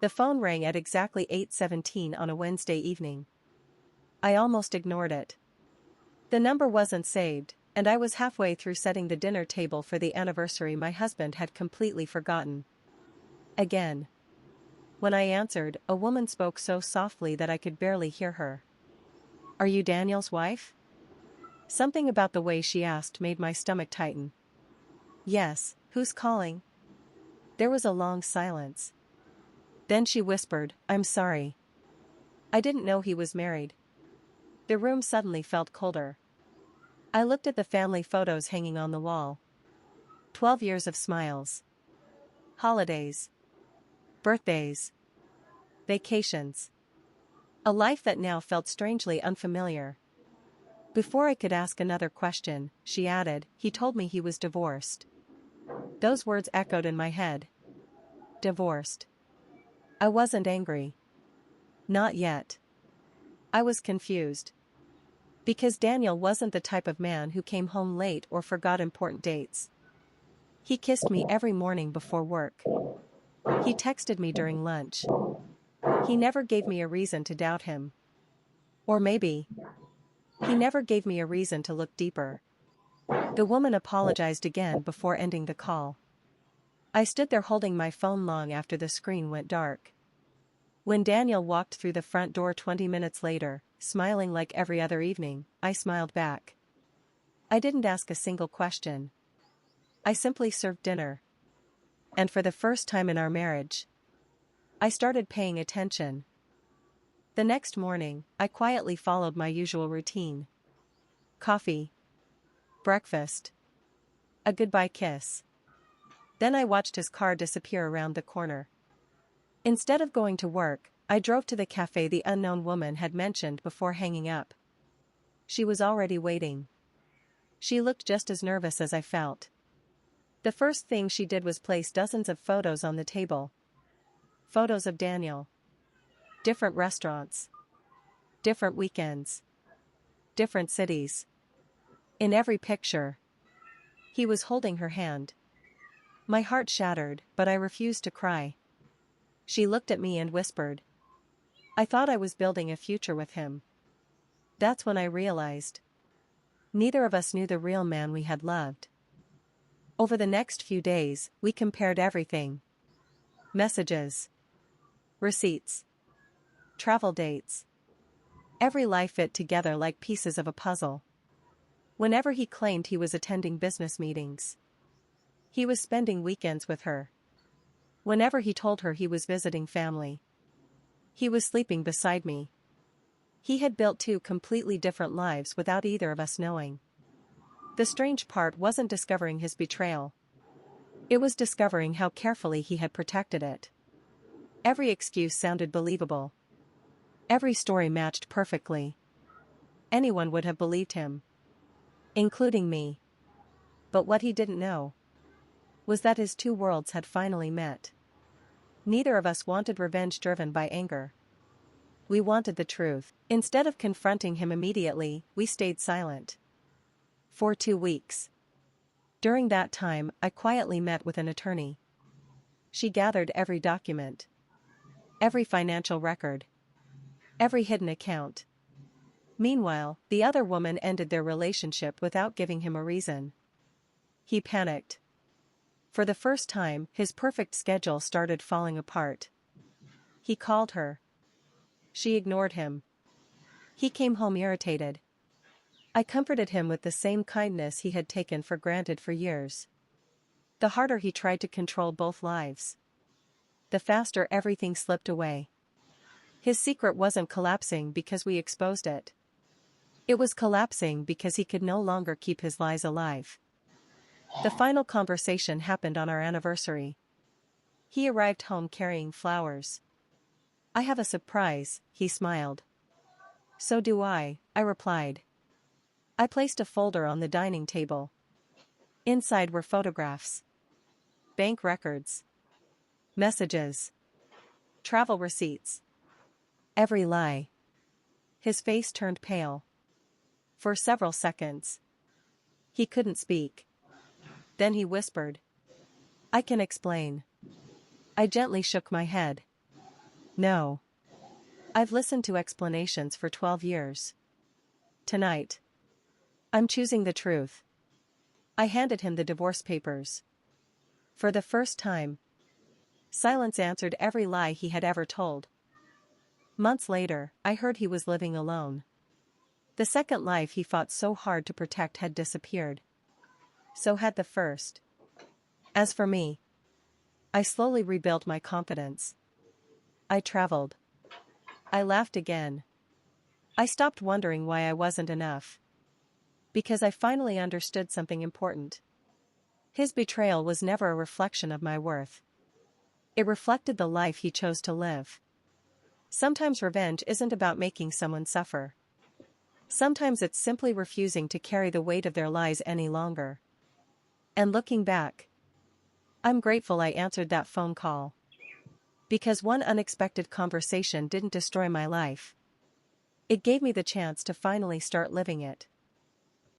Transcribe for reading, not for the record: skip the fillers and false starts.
The phone rang at exactly 8:17 on a Wednesday evening. I almost ignored it. The number wasn't saved, and I was halfway through setting the dinner table for the anniversary my husband had completely forgotten. Again. When I answered, a woman spoke so softly that I could barely hear her. "Are you Daniel's wife?" Something about the way she asked made my stomach tighten. "Yes, who's calling?" There was a long silence. Then she whispered, "I'm sorry. I didn't know he was married." The room suddenly felt colder. I looked at the family photos hanging on the wall. 12 years of smiles. Holidays. Birthdays. Vacations. A life that now felt strangely unfamiliar. Before I could ask another question, she added, "He told me he was divorced." Those words echoed in my head. Divorced. I wasn't angry. Not yet. I was confused. Because Daniel wasn't the type of man who came home late or forgot important dates. He kissed me every morning before work. He texted me during lunch. He never gave me a reason to doubt him. Or maybe, he never gave me a reason to look deeper. The woman apologized again before ending the call. I stood there holding my phone long after the screen went dark. When Daniel walked through the front door 20 minutes later, smiling like every other evening, I smiled back. I didn't ask a single question. I simply served dinner. And for the first time in our marriage, I started paying attention. The next morning, I quietly followed my usual routine. Coffee. Breakfast. A goodbye kiss. Then I watched his car disappear around the corner. Instead of going to work, I drove to the cafe the unknown woman had mentioned before hanging up. She was already waiting. She looked just as nervous as I felt. The first thing she did was place dozens of photos on the table. Photos of Daniel. Different restaurants. Different weekends. Different cities. In every picture, he was holding her hand. My heart shattered, but I refused to cry. She looked at me and whispered, "I thought I was building a future with him." That's when I realized. Neither of us knew the real man we had loved. Over the next few days, we compared everything. Messages. Receipts. Travel dates. Every lie fit together like pieces of a puzzle. Whenever he claimed he was attending business meetings, he was spending weekends with her. Whenever he told her he was visiting family, he was sleeping beside me. He had built two completely different lives without either of us knowing. The strange part wasn't discovering his betrayal. It was discovering how carefully he had protected it. Every excuse sounded believable. Every story matched perfectly. Anyone would have believed him. Including me. But what he didn't know was that his two worlds had finally met. Neither of us wanted revenge driven by anger. We wanted the truth. Instead of confronting him immediately, we stayed silent. For 2 weeks. During that time, I quietly met with an attorney. She gathered every document. Every financial record. Every hidden account. Meanwhile, the other woman ended their relationship without giving him a reason. He panicked. For the first time, his perfect schedule started falling apart. He called her. She ignored him. He came home irritated. I comforted him with the same kindness he had taken for granted for years. The harder he tried to control both lives, the faster everything slipped away. His secret wasn't collapsing because we exposed it. It was collapsing because he could no longer keep his lies alive. The final conversation happened on our anniversary. He arrived home carrying flowers. "I have a surprise," he smiled. "So do I replied. I placed a folder on the dining table. Inside were photographs. Bank records. Messages. Travel receipts. Every lie. His face turned pale. For several seconds, he couldn't speak. Then he whispered, "I can explain." I gently shook my head. No. I've listened to explanations for 12 years. Tonight. I'm choosing the truth. I handed him the divorce papers. For the first time, silence answered every lie he had ever told. Months later, I heard he was living alone. The second life he fought so hard to protect had disappeared. So had the first. As for me, I slowly rebuilt my confidence. I traveled. I laughed again. I stopped wondering why I wasn't enough. Because I finally understood something important. His betrayal was never a reflection of my worth. It reflected the life he chose to live. Sometimes revenge isn't about making someone suffer. Sometimes it's simply refusing to carry the weight of their lies any longer. And looking back, I'm grateful I answered that phone call. Because one unexpected conversation didn't destroy my life. It gave me the chance to finally start living it.